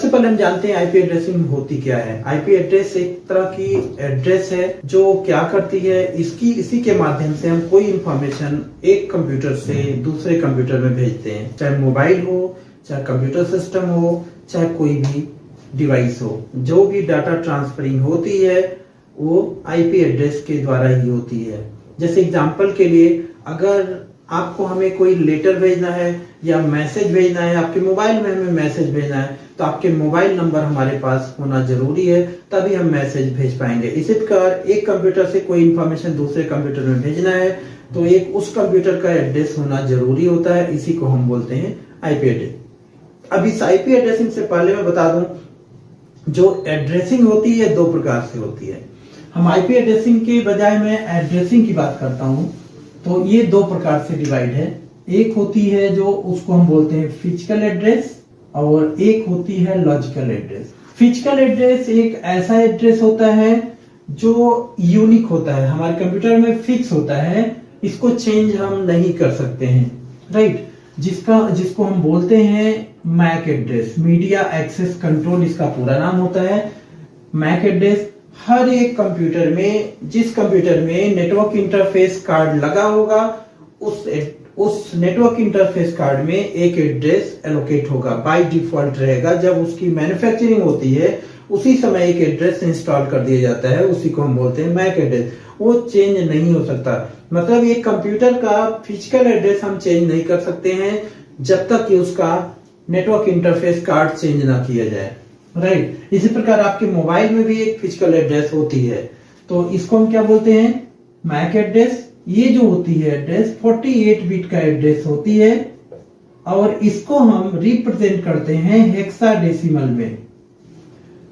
सबसे पहले हम जानते हैं आईपी एड्रेसिंग होती क्या है। आईपी एड्रेस एक तरह की एड्रेस है जो क्या करती है, इसी के माध्यम से हम कोई इंफॉर्मेशन एक कंप्यूटर से दूसरे कंप्यूटर में भेजते हैं, चाहे मोबाइल हो, चाहे कंप्यूटर सिस्टम हो, चाहे कोई भी डिवाइस हो। जो भी डाटा ट्रांसफरिंग होती है वो आईपी एड्रेस के द्वारा ही होती है। जैसे एग्जांपल के लिए, अगर आपको हमें कोई लेटर भेजना है या मैसेज भेजना है, आपके मोबाइल में हमें मैसेज भेजना है, तो आपके मोबाइल नंबर हमारे पास होना जरूरी है, तभी हम मैसेज भेज पाएंगे। इसी प्रकार एक कंप्यूटर से कोई इंफॉर्मेशन दूसरे कंप्यूटर में भेजना है तो एक उस कंप्यूटर का एड्रेस होना जरूरी होता है, इसी को हम बोलते हैं आईपी एड्रेस। अब इस आईपी एड्रेसिंग से पहले मैं बता दूं, जो एड्रेसिंग होती है दो प्रकार से होती है। हम आईपी एड्रेसिंग के बजाय मैं एड्रेसिंग की बात करता हूं, तो ये दो प्रकार से डिवाइड है। एक होती है जो उसको हम बोलते हैं फिजिकल एड्रेस, और एक होती है लॉजिकल एड्रेस। फिजिकल एड्रेस एक ऐसा एड्रेस होता है जो यूनिक होता है, हमारे कंप्यूटर में फिक्स होता है, इसको चेंज हम नहीं कर सकते हैं, राइट। जिसको हम बोलते हैं MAC address, media access control इसका पूरा नाम होता है। मैक एड्रेस हर एक कंप्यूटर में, जिस कंप्यूटर में नेटवर्क इंटरफेस कार्ड लगा होगा, उस नेटवर्क इंटरफेस कार्ड में एक एड्रेस एलोकेट होगा, बाय डिफॉल्ट रहेगा। जब उसकी मैन्युफैक्चरिंग होती है उसी समय एक एड्रेस इंस्टॉल कर दिया जाता है, उसी को हम बोलते हैं मैक एड्रेस। वो चेंज नहीं हो सकता। मतलब एक कंप्यूटर का फिजिकल एड्रेस हम चेंज नहीं कर सकते हैं जब तक कि उसका नेटवर्क इंटरफेस कार्ड चेंज ना किया जाए, राइट। इसी प्रकार आपके मोबाइल में भी एक फिजिकल एड्रेस होती है, तो इसको हम क्या बोलते हैं, मैक एड्रेस। ये जो होती है एड्रेस 48 बिट का एड्रेस होती है, और इसको हम रिप्रेजेंट करते हैं हेक्साडेसिमल में।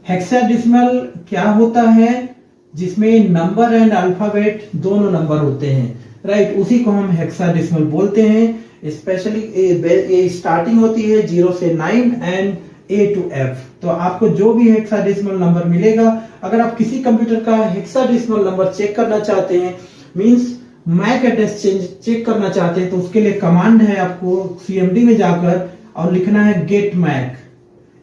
हेक्साडेसिमल क्या होता है, जिसमें नंबर एंड अल्फाबेट दोनों नंबर होते हैं, राइट, उसी को हम हेक्साडेसिमल बोलते हैं। स्पेशली स्टार्टिंग होती है 0 से 9 एंड A to F। तो आपको जो भी हेक्साडेसिमल नंबर मिलेगा, अगर आप किसी कंप्यूटर का हेक्साडेसिमल नंबर चेक करना चाहते हैं, मींस मैक एड्रेस चेक करना चाहते हैं, तो उसके लिए कमांड है, आपको CMD में जाकर और लिखना है गेट मैक।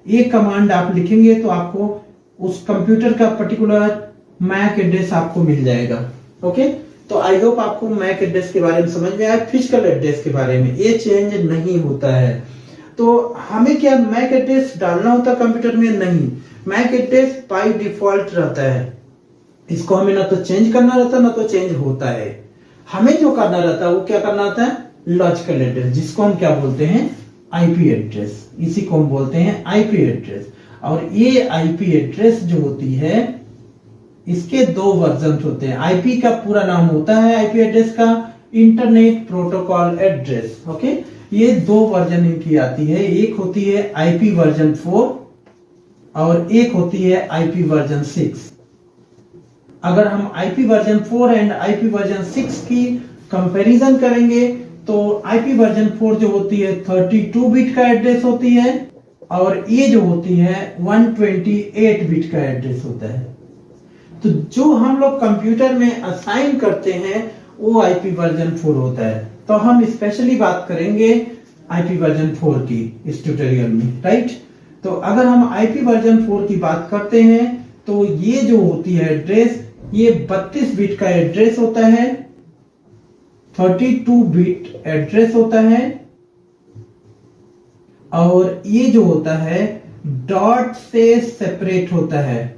ये कमांड आप लिखेंगे तो आपको उस कंप्यूटर का पर्टिकुलर मैक एड्रेस आपको मिल जाएगा। ओके, तो आई होप आपको मैक एड्रेस के बारे में समझ में आया। फिजिकल एड्रेस के बारे में ये चेंज नहीं होता है। तो हमें क्या मैक एड्रेस डालना होता कंप्यूटर में? नहीं, मैक एड्रेस बाय डिफॉल्ट रहता है, इसको हमें ना तो चेंज करना रहता ना तो चेंज होता है। हमें जो करना रहता है वो क्या करना होता है, लॉजिकल एड्रेस, जिसको हम क्या बोलते हैं, आईपी एड्रेस। इसी को हम बोलते हैं आईपी एड्रेस। और ये आईपी एड्रेस जो होती है, इसके दो वर्जन होते हैं। आईपी का पूरा नाम होता है आईपी एड्रेस का इंटरनेट प्रोटोकॉल एड्रेस। ओके, ये दो वर्जन इनकी आती है, एक होती है आईपी वर्जन 4 और एक होती है आईपी वर्जन 6। अगर हम IP version 4 and IP version 6 की कंपैरिजन करेंगे तो आईपी वर्जन 4 जो होती है 32 बिट का एड्रेस होती है, और ये जो होती है 128 बिट का एड्रेस होता है। तो जो हम लोग कंप्यूटर में असाइन करते हैं वो आईपी वर्जन 4 होता है। तो हम स्पेशली बात करेंगे आईपी वर्जन 4 की इस ट्यूटोरियल में, राइट। तो अगर हम आईपी वर्जन 4 की बात करते हैं तो ये जो होती है एड्रेस, ये 32 बिट का एड्रेस होता है, 32 बिट एड्रेस होता है, और ये जो होता है डॉट से सेपरेट होता है,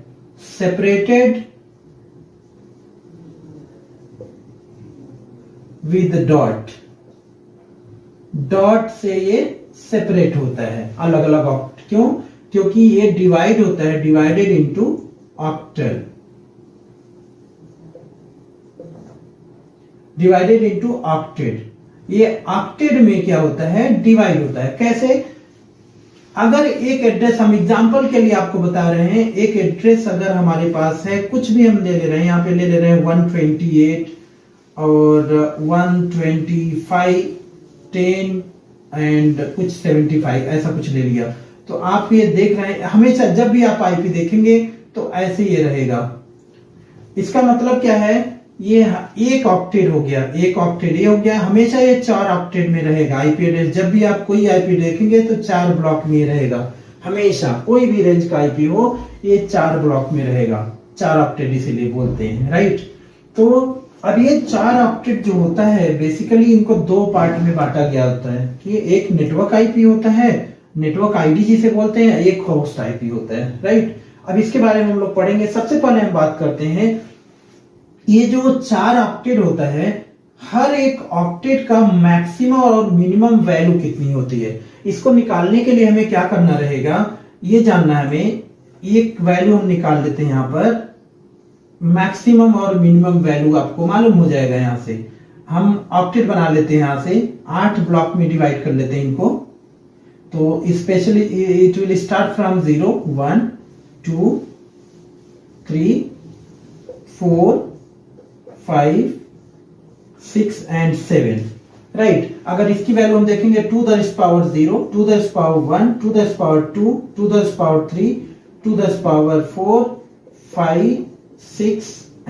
सेपरेटेड विद डॉट। डॉट से ये सेपरेट होता है, अलग अलग ऑक्ट। क्यों? क्योंकि ये डिवाइड होता है, divided into octal, divided into octet. ये ऑक्टेड में क्या होता है, डिवाइड होता है। कैसे? अगर एक एड्रेस, हम एग्जांपल के लिए आपको बता रहे हैं, एक एड्रेस अगर हमारे पास है, कुछ भी हम ले ले रहे हैं, यहाँ पे ले ले रहे हैं 128 और 125, 10 एंड कुछ 75, ऐसा कुछ ले लिया। तो आप ये देख रहे हैं, हमेशा जब भी आप आईपी देखेंगे तो ऐसे ये रहेगा। इसका मतलब क्या है, ये एक ऑक्टेट हो गया, एक ऑक्टेट ये हो गया, हमेशा ये 4 ऑक्टेट में रहेगा आईपी एड्रेस। जब भी आप कोई आईपी देखेंगे तो 4 ब्लॉक में रहेगा, हमेशा कोई भी रेंज का आईपी हो ये 4 ब्लॉक में रहेगा, 4 ऑक्टेट इसीलिए बोलते हैं, राइट। तो अब ये 4 ऑक्टेट जो होता है बेसिकली इनको 2 पार्ट में बांटा गया होता है कि एक नेटवर्क आईपी होता है, नेटवर्क आईडी जिसे बोलते हैं, एक होस्ट आईपी होता है, राइट। अब इसके बारे में हम लोग पढ़ेंगे। सबसे पहले हम बात करते हैं ये जो 4 ऑक्टेट होता है, हर एक ऑक्टेट का मैक्सिमम और मिनिमम वैल्यू कितनी होती है, इसको निकालने के लिए हमें क्या करना रहेगा, ये जानना है हमें। एक वैल्यू हम निकाल लेते हैं, यहां पर मैक्सिमम और मिनिमम वैल्यू आपको मालूम हो जाएगा। यहां से हम ऑक्टेट बना लेते हैं, यहां से 8 ब्लॉक में डिवाइड कर लेते हैं इनको। तो specially it will start from 0 1 2 3 4 5 6 and 7, right. अगर इसकी वैल्यू हम देखेंगे 2 the power 0, 2 the power 1, 2 the power 2, 2 the power 3, 2 the power 4, 5, 6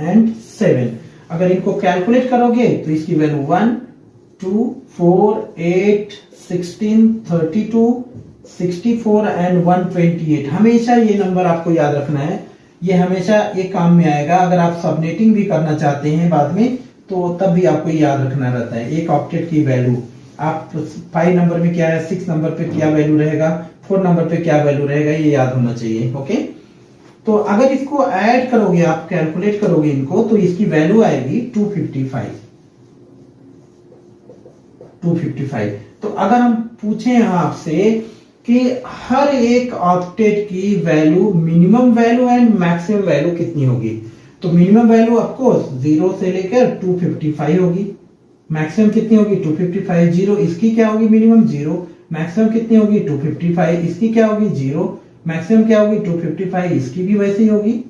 and 7। अगर इनको कैलकुलेट करोगे तो इसकी वैल्यू 1 2 4 8 16 32 64 and 128। हमेशा ये नंबर आपको याद रखना है, ये हमेशा ये काम में आएगा। अगर आप सबनेटिंग भी करना चाहते हैं बाद में तो तब भी आपको याद रखना रहता है एक ऑक्टेट की वैल्यू। आप 5 नंबर में क्या है, 6 नंबर पे क्या वैल्यू रहेगा, 4 नंबर पे क्या वैल्यू रहेगा, ये याद होना चाहिए, ओके। तो अगर इसको ऐड करोगे, आप कैलकुलेट करोगे इनको, तो इसकी वैल्यू आएगी 255। तो अगर हम पूछे यहां आपसे कि हर एक ऑक्टेट की value, minimum value and maximum value कितनी होगी, तो मिनिमम वैल्यू ऑफकोर्स 0 से लेकर 255 होगी। मैक्सिमम कितनी होगी 255। 0 इसकी क्या होगी, मिनिमम 0। मैक्सिमम कितनी होगी 255, इसकी क्या होगी 0। मैक्सिमम क्या होगी 255, इसकी भी वैसे ही होगी,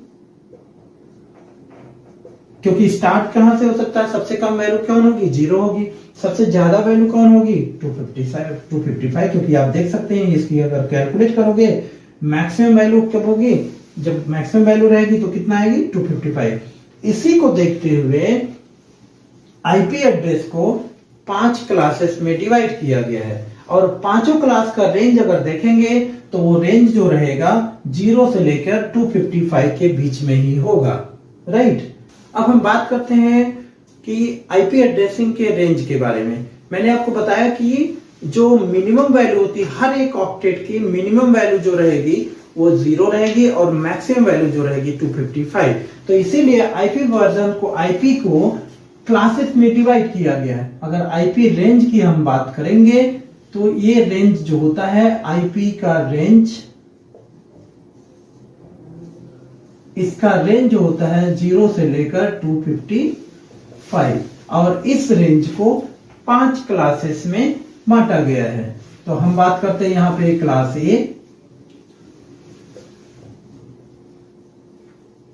क्योंकि स्टार्ट कहां से हो सकता है, सबसे कम वैल्यू कौन होगी 0 होगी, सबसे ज्यादा वैल्यू कौन होगी 255, क्योंकि आप देख सकते हैं इसकी अगर कैलकुलेट करोगे मैक्सिमम वैल्यू कब होगी, जब मैक्सिमम वैल्यू रहेगी तो कितना आएगी 255। इसी को देखते हुए आईपी एड्रेस को 5 क्लासेस में डिवाइड किया गया है, और पांचों क्लास का रेंज अगर देखेंगे तो वो रेंज जो रहेगा 0 से लेकर 255 के बीच में ही होगा, राइट। अब हम बात करते हैं कि आईपी एड्रेसिंग के रेंज के बारे में। मैंने आपको बताया कि जो मिनिमम वैल्यू होती है, हर एक ऑक्टेट की मिनिमम वैल्यू जो रहेगी वो 0 रहेगी और मैक्सिमम वैल्यू जो रहेगी 255। तो इसीलिए आईपी वर्जन को, आईपी को क्लासेस में डिवाइड किया गया है। अगर आईपी रेंज की हम बात करेंगे तो ये रेंज जो होता है आईपी का रेंज, इसका रेंज जो होता है 0 से लेकर 255, और इस रेंज को 5 क्लासेस में बांटा गया है। तो हम बात करते हैं यहां पे class A,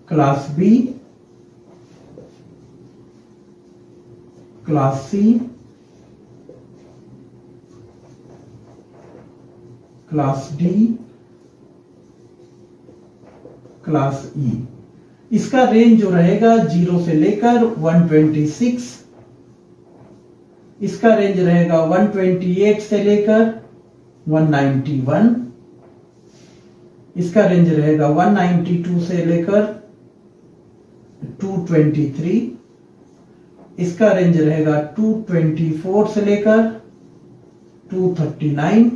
class B, class C, class D, class E. इसका रेंज जो रहेगा 0 से लेकर 126, इसका रेंज रहेगा 128 से लेकर 191, इसका रेंज रहेगा 192 से लेकर 223, इसका रेंज रहेगा 224 से लेकर 239,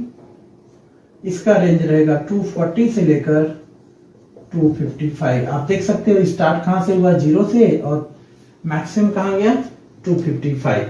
इसका रेंज रहेगा 240 से लेकर 255। आप देख सकते हो स्टार्ट कहां से हुआ 0 से, और मैक्सिमम कहां गया 255,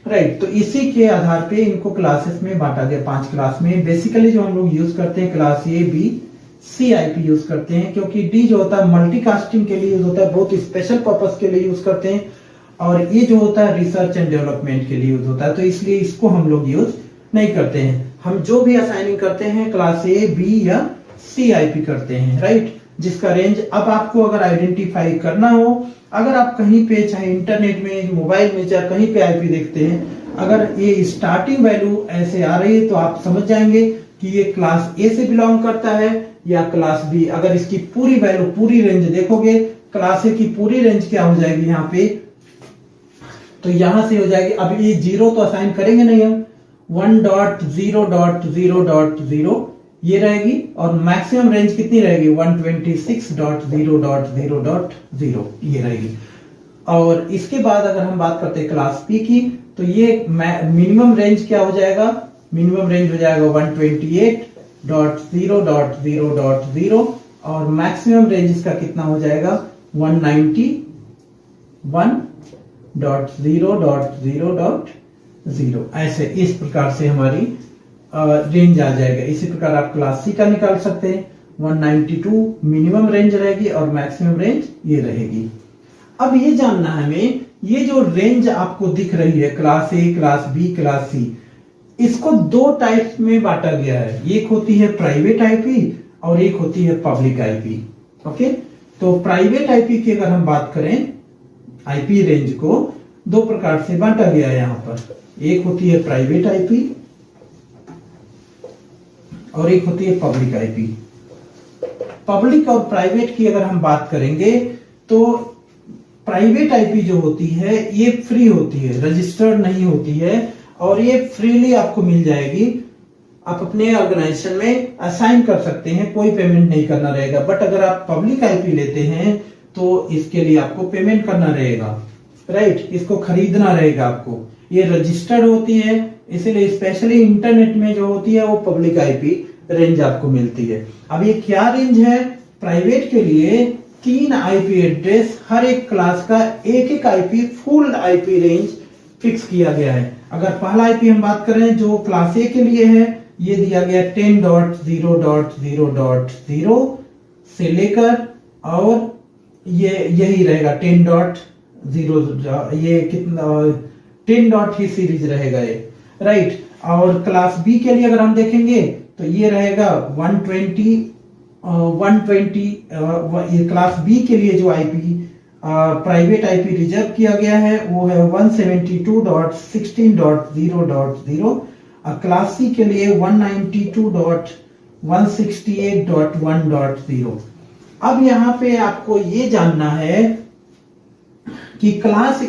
राइट। तो इसी के आधार पे इनको क्लासेस में बांटा गया 5 क्लास में। बेसिकली जो हम लोग यूज करते हैं class A B C IP use करते हैं, क्योंकि डी जो होता है मल्टीकास्टिंग के लिए यूज होता है, बहुत स्पेशल पर्पस के लिए यूज करते हैं, और ये जो होता है रिसर्च एंड डेवलपमेंट के लिए यूज होता है, तो इसलिए इसको हम लोग यूज नहीं करते हैं। हम जो भी असाइनिंग करते हैं क्लास ए बी या सी आईपी करते हैं, राइट, जिसका रेंज अब आपको अगर आइडेंटिफाई करना हो, अगर आप कहीं पे चाहे इंटरनेट में, मोबाइल में, चाहे कहीं पे आईपी देखते हैं, अगर ये स्टार्टिंग वैल्यू ऐसे आ रही है तो आप समझ जाएंगे कि ये क्लास ए से बिलोंग करता है या क्लास बी। अगर इसकी पूरी वैल्यू, पूरी रेंज देखोगे, क्लास ए की पूरी रेंज क्या हो जाएगी यहाँ पे, तो यहां से हो जाएगी, अब ये 0 तो असाइन करेंगे नहीं हम, 1.0.0.0, ये रहेगी, और मैक्सिमम रेंज कितनी रहेगी 126.0.0.0 ये रहेगी। और इसके बाद अगर हम बात करते हैं क्लास बी की, तो ये मिनिमम रेंज क्या हो जाएगा, मिनिमम रेंज हो जाएगा 128.0.0.0 और मैक्सिमम रेंज इसका कितना हो जाएगा 191.0.0.0। ऐसे इस प्रकार से हमारी रेंज आ जाएगा। इसी प्रकार आप क्लास सी का निकाल सकते हैं, 192 मिनिमम रेंज रहेगी और मैक्सिमम रेंज ये रहेगी। अब ये जानना है हमें, ये जो रेंज आपको दिख रही है class A, class B, class C, इसको दो टाइप्स में बांटा गया है। एक होती है प्राइवेट आईपी और एक होती है पब्लिक आईपी। ओके, तो प्राइवेट आईपी की अगर हम बात करें, आईपी रेंज को दो प्रकार से बांटा गया है यहां पर। एक होती है प्राइवेट आईपी और एक होती है पब्लिक आईपी। पब्लिक और प्राइवेट की अगर हम बात करेंगे तो प्राइवेट आईपी जो होती है ये फ्री होती है, रजिस्टर्ड नहीं होती है और ये फ्रीली आपको मिल जाएगी। आप अपने ऑर्गेनाइजेशन में असाइन कर सकते हैं, कोई पेमेंट नहीं करना रहेगा। बट अगर आप पब्लिक आईपी लेते हैं तो इसके लिए आपको पेमेंट करना रहेगा, राइट, इसको खरीदना रहेगा आपको। ये रजिस्टर्ड होती है, इसीलिए स्पेशली इंटरनेट में जो होती है वो पब्लिक आईपी रेंज आपको मिलती है। अब ये क्या रेंज है, प्राइवेट के लिए 3 आईपी एड्रेस, हर एक क्लास का एक एक IP, full IP range fix किया गया है। अगर पहला आईपी हम बात करें जो क्लास ए के लिए है, ये दिया गया 10.0.0.0 से लेकर और ये यही रहेगा 10.0, ये कितना 10 डॉट ही सीरीज रहेगा ये, राइट। और क्लास बी के लिए अगर हम देखेंगे तो ये रहेगा 120 ये क्लास बी के लिए जो आईपी प्राइवेट आईपी रिजर्व किया गया है वो है 172.16.0.0। क्लास सी के लिए 192.168.1.0। अब यहाँ पे आपको ये जानना है कि क्लास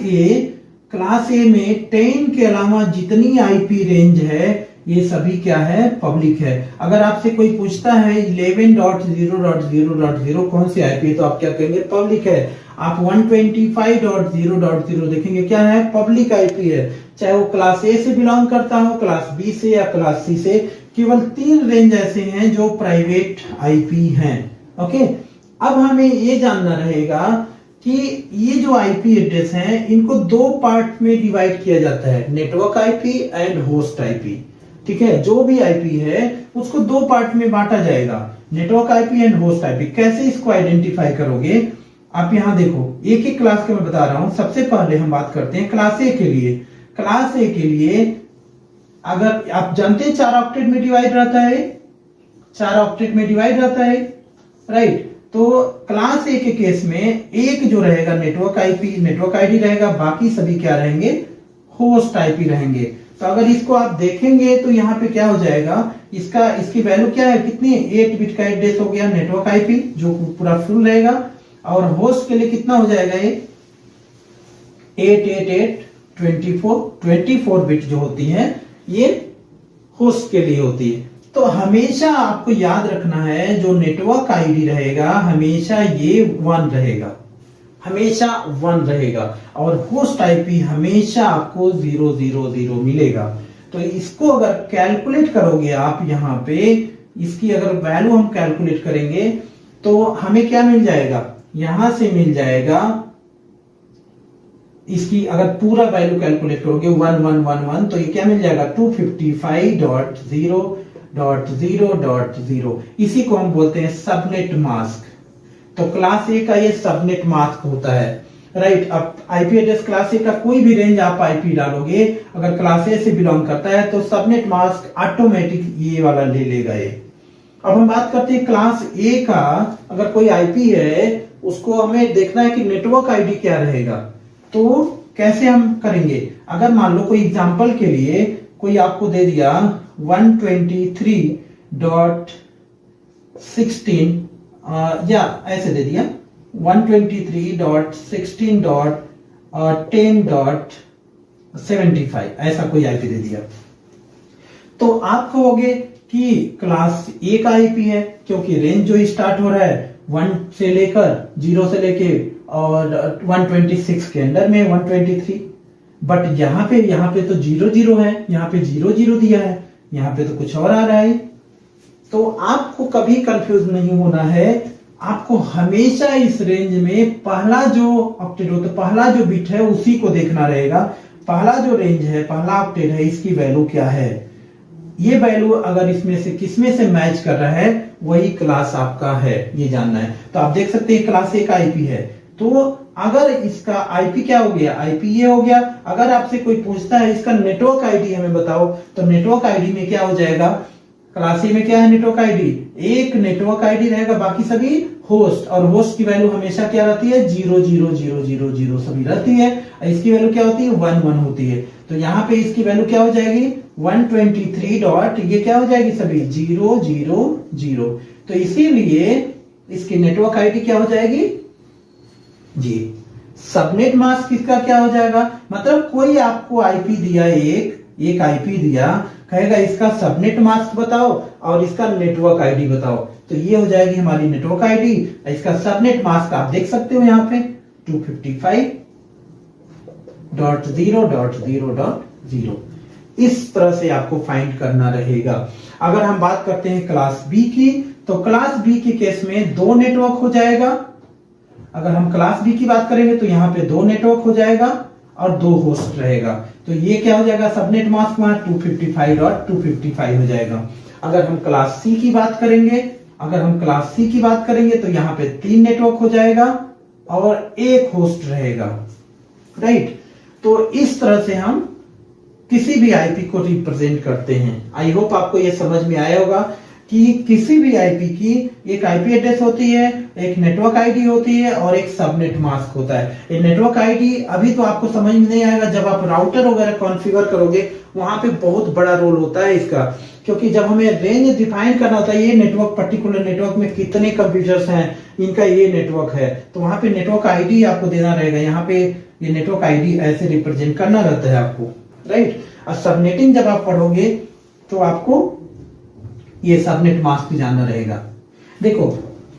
ए में 10 के अलावा जितनी आईपी रेंज है ये सभी क्या है, पब्लिक है। अगर आपसे कोई पूछता है 11.0.0.0 कौन सी आईपी है तो आप क्या कहेंगे, पब्लिक है। आप 125.0.0 देखेंगे क्या है, पब्लिक आईपी है, चाहे वो क्लास ए से बिलोंग करता हो, क्लास बी से या क्लास सी से। केवल 3 रेंज ऐसे हैं जो प्राइवेट आईपी हैं। ओके, अब हमें ये जानना रहेगा कि ये जो आईपी एड्रेस हैं इनको 2 पार्ट में डिवाइड किया जाता है, network IP and host IP. ठीक है, जो भी आईपी है उसको 2 पार्ट में बांटा जाएगा, network IP and host IP. कैसे इसको आइडेंटिफाई करोगे, आप यहां देखो, एक एक क्लास का मैं बता रहा हूं। सबसे पहले हम बात करते हैं क्लास ए के लिए। क्लास ए के लिए अगर आप जानते हैं 4 ऑक्टेट में डिवाइड रहता है, 4 ऑक्टेट में डिवाइड रहता है, राइट। तो क्लास ए के केस में एक जो रहेगा नेटवर्क आईपी, नेटवर्क आईडी रहेगा, बाकी सभी क्या रहेंगे, होस्ट आईपी रहेंगे। तो अगर इसको आप देखेंगे तो यहाँ पे क्या हो जाएगा, इसकी वैल्यू क्या है, कितनी, 8 बिट का एड्रेस हो गया नेटवर्क आईपी जो पूरा फुल रहेगा, और होस्ट के लिए कितना हो जाएगा ये 88824 बिट जो होती है ये होस्ट के लिए होती है। तो हमेशा आपको याद रखना है जो नेटवर्क आईडी रहेगा हमेशा ये 1 रहेगा, हमेशा 1 रहेगा, और होस्ट आईपी हमेशा आपको 000 मिलेगा। तो इसको अगर कैलकुलेट करोगे आप, यहाँ पे इसकी अगर वैल्यू हम कैलकुलेट करेंगे तो हमें क्या मिल जाएगा, यहां से मिल जाएगा, इसकी अगर पूरा वैल्यू कैलकुलेट करोगे 1111 तो ये क्या मिल जाएगा 255.0.0.0। इसी को हम बोलते हैं सबनेट मास्क। तो क्लास ए का ये सबनेट मास्क होता है, राइट। अब आईपी एड्रेस क्लास ए का कोई भी रेंज आप आईपी डालोगे, अगर क्लास ए से बिलोंग करता है तो सबनेट मास्क ऑटोमेटिक ये वाला ले लेगा ये। अब हम बात करते हैं क्लास ए का, अगर कोई आईपी है उसको हमें देखना है कि नेटवर्क आईडी क्या रहेगा। तो कैसे हम करेंगे, अगर मान लो कोई एग्जांपल के लिए कोई आपको दे दिया 123.16 या ऐसे दे दिया 123.16.10.75 ऐसा कोई आईपी दे दिया, तो आप कहोगे कि क्लास ए का आईपी है, क्योंकि रेंज जो स्टार्ट हो रहा है 1 से लेकर 0 से लेके और 126 के अंदर में 123। बट यहाँ पे तो 00 है, यहाँ पे 00 दिया है, यहाँ पे तो कुछ और आ रहा है। तो आपको कभी कंफ्यूज नहीं होना है, आपको हमेशा इस रेंज में पहला जो ऑक्टेट होता है, पहला जो बिट है उसी को देखना रहेगा। पहला जो रेंज है, पहला ऑक्टेट है, इसकी वैल्यू क्या है, ये वैल्यू अगर इसमें से किसमें से मैच कर रहा है वही क्लास आपका है, ये जानना है। तो आप देख सकते हैं क्लास ए का आईपी है, तो अगर इसका आईपी क्या हो गया, आईपी ये हो गया। अगर आपसे कोई पूछता है इसका नेटवर्क आईडी हमें बताओ, तो नेटवर्क आईडी में क्या हो जाएगा, क्लास ए में क्या है नेटवर्क आईडी, एक नेटवर्क आईडी रहेगा, बाकी सभी होस्ट, और होस्ट की वैल्यू हमेशा क्या रहती है 00000 सभी रहती है। इसकी वैल्यू क्या होती है 11 होती है। तो यहाँ पे इसकी वैल्यू क्या हो जाएगी 123 डॉट, ये क्या हो जाएगी सभी 000। तो इसीलिए इसकी नेटवर्क आईडी क्या हो जाएगी जी। सबनेट मास्क किसका क्या हो जाएगा, मतलब कोई आपको आईपी दिया, एक आईपी दिया, कहेगा इसका सबनेट मास्क बताओ और इसका नेटवर्क आईडी बताओ, तो ये हो जाएगी हमारी नेटवर्क आईडी। इसका सबनेट मास्क आप देख सकते हो यहाँ पे 255.0.0.0। इस तरह से आपको फाइंड करना रहेगा। अगर हम बात करते हैं क्लास बी की, तो क्लास बी के केस में 2 नेटवर्क हो जाएगा। अगर हम क्लास बी की बात करेंगे तो यहाँ पे 2 नेटवर्क हो जाएगा और 2 होस्ट रहेगा। तो ये क्या हो जाएगा सबनेट मास्क वहां 255.255 हो जाएगा। अगर हम क्लास सी की बात करेंगे, तो यहाँ पे 3 नेटवर्क हो जाएगा और 1 होस्ट रहेगा, राइट। तो इस तरह से हम किसी भी आईपी को रिप्रेजेंट करते हैं। आई होप आपको यह समझ में आया होगा कि किसी भी आईपी की एक आईपी एड्रेस होती है, एक नेटवर्क आईडी होती है और एक सबनेट मास्क होता है। ये नेटवर्क आईडी अभी तो आपको समझ में नहीं आएगा, जब आप राउटर वगैरह कॉन्फ़िगर करोगे वहां पे बहुत बड़ा रोल होता है इसका, क्योंकि जब हमें रेंज डिफाइन करना होता है, ये नेटवर्क पर्टिकुलर नेटवर्क में कितने कंप्यूटर्स हैं, इनका ये नेटवर्क है, तो वहां पे नेटवर्क आईडी आपको देना रहेगा। यहाँ पे ये नेटवर्क आईडी ऐसे रिप्रेजेंट करना रहता है आपको, राइट। और सबनेटिंग जब आप पढ़ोगे तो आपको ये सबनेट मास्क जानना रहेगा। देखो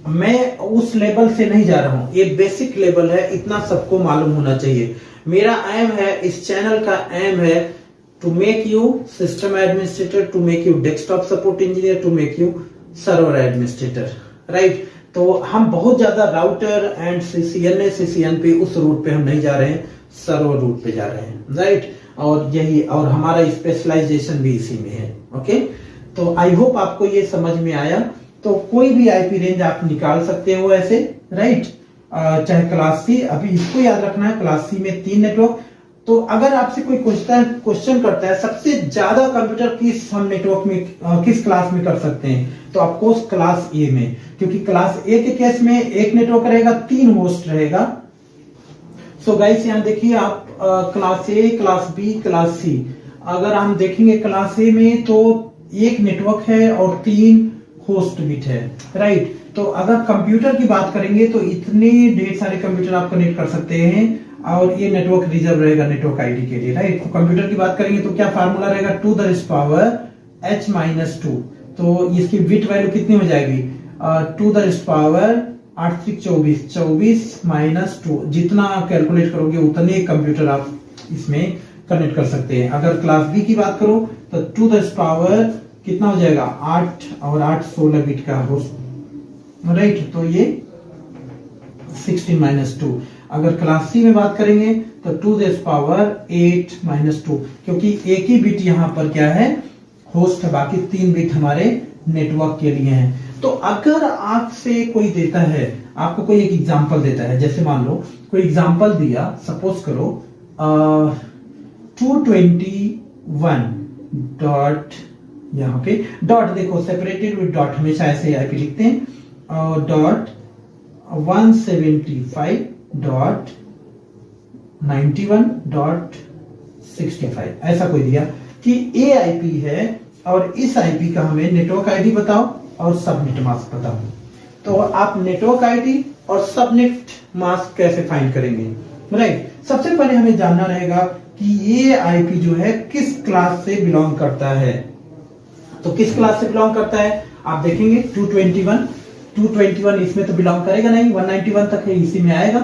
मैं उस लेवल से नहीं जा रहा हूं, ये बेसिक लेवल है, इतना सबको मालूम होना चाहिए। मेरा एम है, इस चैनल का एम है to make you system administrator, to make you desktop support engineer, to make you server administrator, right. तो हम बहुत ज्यादा राउटर एंड सीसीएन पे उस रूट पे हम नहीं जा रहे हैं, सर्वर रूट पे जा रहे हैं, राइट। और हमारा स्पेशलाइजेशन भी इसी में है, ओके। तो आई होप आपको ये समझ में आया। तो कोई भी आईपी रेंज आप निकाल सकते हो ऐसे, राइट। चाहे क्लास सी, अभी इसको याद रखना है, क्लास सी में 3 नेटवर्क। तो अगर आपसे कोई क्वेश्चन करता है सबसे ज्यादा कंप्यूटर किस हम नेटवर्क में किस क्लास में कर सकते हैं, तो आपको क्लास ए में, क्योंकि क्लास ए के केस में 1 नेटवर्क रहेगा, 3 होस्ट रहेगा। सो गाइस यहाँ देखिए आप class A, class B, class C, अगर हम देखेंगे क्लास ए में तो 1 नेटवर्क है और 3 होस्ट बिट है, राइट। तो अगर कंप्यूटर की बात करेंगे तो इतने ढेर सारे कंप्यूटर आप कनेक्ट कर सकते हैं और ये नेटवर्क रिजर्व रहेगा नेटवर्क आईडी के लिए, राइट। तो कंप्यूटर की बात करेंगे तो क्या फार्मूला रहेगा 2⁻⁻⁻²। तो इसकी बिट वैल्यू कितनी हो जाएगी 2⁻⁷24 -2, जितना कैलकुलेट करोगे उतने कंप्यूटर आप इसमें कनेक्ट कर सकते हैं। अगर क्लास बी की बात करो तो 2⁻कितना हो जाएगा 8 और 8 16 बिट का होस्ट, राइट। तो ये 16 -2। अगर क्लास सी में बात करेंगे तो 2⁸ -2, क्योंकि एक ही बिट यहाँ पर क्या है होस्ट है, बाकी 3 बिट हमारे नेटवर्क के लिए हैं। तो अगर आपसे कोई देता है, आपको कोई एक एग्जांपल देता है, जैसे मान लो कोई एग्जांपल दिया, सपोज करो 221 डॉट, यहाँ पे डॉट देखो सेपरेटेड विद डॉट, हमेशा ऐसे आईपी लिखते हैं, डॉट 175.91.65 ऐसा कोई दिया कि ए आईपी है और इस आईपी का हमें नेटवर्क आईडी बताओ और सबनेट मास्क बताओ। तो आप नेटवर्क आईडी और सबनेट मास्क कैसे फाइंड करेंगे, राइट। सबसे पहले हमें जानना रहेगा कि ये आईपी जो है किस क्लास से बिलोंग करता है। तो किस क्लास से बिलोंग करता है आप देखेंगे 221 इसमें तो बिलोंग करेगा नहीं, 191 तक है इसी में आएगा,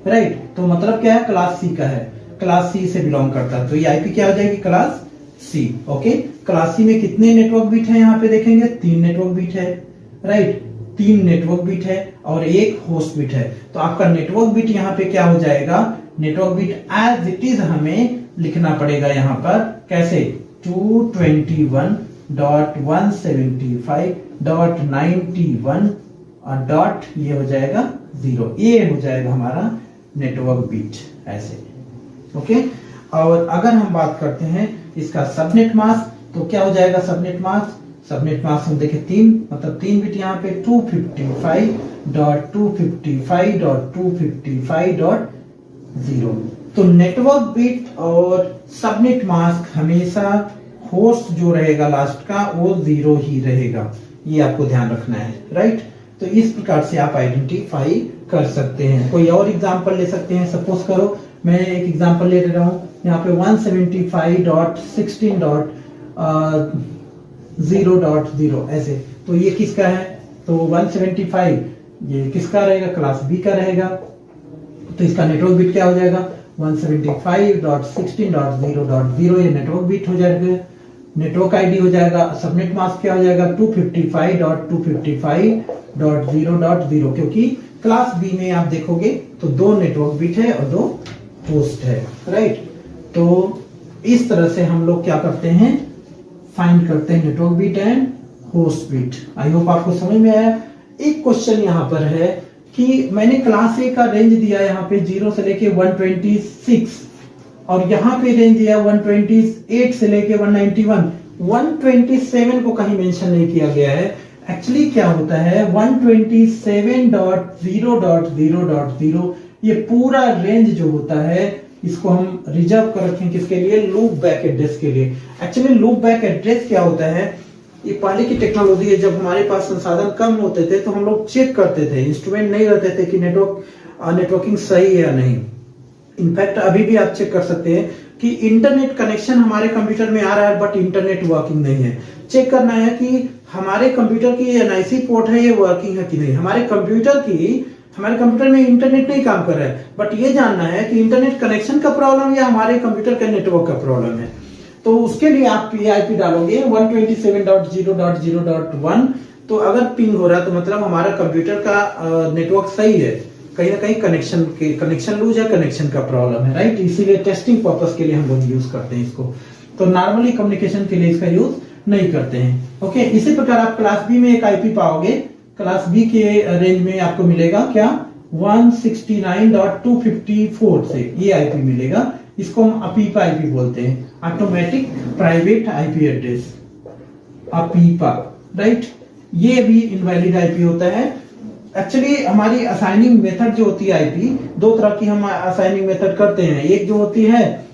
राइट। तो मतलब क्या है, क्लास सी का है, क्लास सी से बिलोंग करता है, तो ये आईपी क्या हो जाएगी, class C. Okay, class C में कितने नेटवर्क बिट है यहाँ पे देखेंगे, 3 नेटवर्क बिट है, राइट, 3 नेटवर्क बिट है और 1 होस्ट बिट है। तो आपका नेटवर्क बिट यहाँ पे क्या हो जाएगा, network bit as it is हमें लिखना पड़ेगा यहाँ पर, कैसे 221.175.91 और डॉट ये हो जाएगा 0, ये हो जाएगा हमारा नेटवर्क बिट ऐसे। ओके, और अगर हम बात करते हैं इसका सबनेट मास्क, तो क्या हो जाएगा सबनेट मास्क, सबनेट मास्क हम देखें 3, मतलब 3 बिट यहाँ पे 255.255.255.0। तो नेटवर्क बिट और सबनेट मास्क हमेशा होस्ट जो रहेगा लास्ट का वो 0 ही रहेगा, ये आपको ध्यान रखना है, राइट। तो इस प्रकार से आप आइडेंटिफाई कर सकते हैं। कोई और एग्जांपल ले सकते हैं, सपोज करो मैं एक एग्जांपल ले रहा हूं यहाँ पे 175.16.0.0 ऐसे, तो ये किसका है, तो 175 ये किसका रहेगा, क्लास बी का रहेगा। तो इसका नेटवर्क बिट क्या हो जाएगा 175.16.0.0, ये नेटवर्क बिट हो जाएगा, नेटवर्क आईडी हो जाएगा। सबनेट मास्क क्या हो जाएगा 255.255.0.0, क्योंकि क्लास बी में आप देखोगे तो 2 नेटवर्क बिट है और 2 होस्ट है, राइट। तो इस तरह से हम लोग क्या करते हैं, फाइंड करते हैं network bit and host bit. I hope आपको समझ में आया। एक क्वेश्चन यहाँ पर है कि मैंने क्लास ए का रेंज दिया यहाँ पे 0 से लेके 126 और यहाँ पे रेंज दिया 128 से लेके 191, 127 को कहीं मेंशन नहीं किया गया है। एक्चुअली क्या होता है 127.0.0.0 ये पूरा रेंज जो होता है इसको हम रिजर्व कर रखें किसके लिए, लूप बैक एड्रेस के लिए। एक्चुअली लूप बैक एड्रेस क्या होता है, ये पहले की टेक्नोलॉजी है, जब हमारे पास संसाधन कम होते थे तो हम लोग चेक करते थे, इंस्ट्रूमेंट नहीं रहते थे कि नेटवर्किंग सही है या नहीं। इनफैक्ट अभी भी आप चेक कर सकते हैं कि इंटरनेट कनेक्शन हमारे कंप्यूटर में आ रहा है बट इंटरनेट वर्किंग नहीं है। चेक करना है कि हमारे कंप्यूटर की एनआईसी पोर्ट है ये वर्किंग है कि नहीं। हमारे कंप्यूटर में इंटरनेट नहीं काम कर रहा है, बट ये जानना है कि इंटरनेट कनेक्शन का प्रॉब्लम या हमारे कंप्यूटर के नेटवर्क का प्रॉब्लम है। तो उसके लिए आप पीआईपी डालोगे 127.0.0.1, तो अगर पिंग हो रहा है तो मतलब हमारा कंप्यूटर का नेटवर्क सही है, कहीं ना कहीं कनेक्शन लूज है, कनेक्शन का प्रॉब्लम है, राइट। इसीलिए टेस्टिंग पर्पस के लिए हम लोग यूज करते हैं इसको, तो नॉर्मली कम्युनिकेशन के लिए इसका यूज नहीं करते हैं। ओके, इसी प्रकार आप क्लास बी में एक आईपी पाओगे, क्लास बी के रेंज में आपको मिलेगा क्या 169.254 से ये आईपी मिलेगा, इसको हम अपीपा आईपी बोलते हैं, automatic private IP address, अपीपा, right. ये भी इनवैलिड आईपी होता है। एक्चुअली हमारी असाइनिंग मेथड जो होती है आईपी, 2 तरह की हम असाइनिंग मेथड करते हैं, एक जो होती है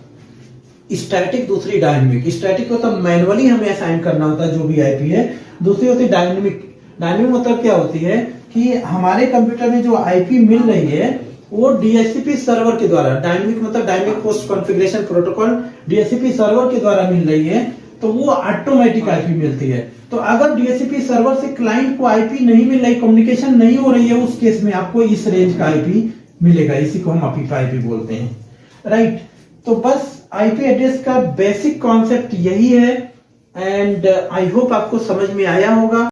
स्टैटिक, दूसरी डायनेमिक। स्टैटिक को तो मैनुअली हमें असाइन करना होता है जो भी आईपी है, दूसरी होती है डायनेमिक। डायनेमिक मतलब क्या होती है कि हमारे कंप्यूटर में जो आईपी मिल रही है वो डीएचसीपी सर्वर के द्वारा, डायनेमिक मतलब dynamic host configuration protocol, DHCP server के द्वारा मिल रही है, तो वो ऑटोमेटिक आईपी मिलती है। तो अगर डीएचसीपी सर्वर से क्लाइंट को आईपी नहीं मिल रही, कम्युनिकेशन नहीं हो रही है, उस केस में आपको इस रेंज का आईपी मिलेगा, इसी को हम अपीपा आईपी बोलते हैं, राइट। तो बस आईपी एड्रेस का बेसिक कॉन्सेप्ट यही है एंड आई होप आपको समझ में आया होगा।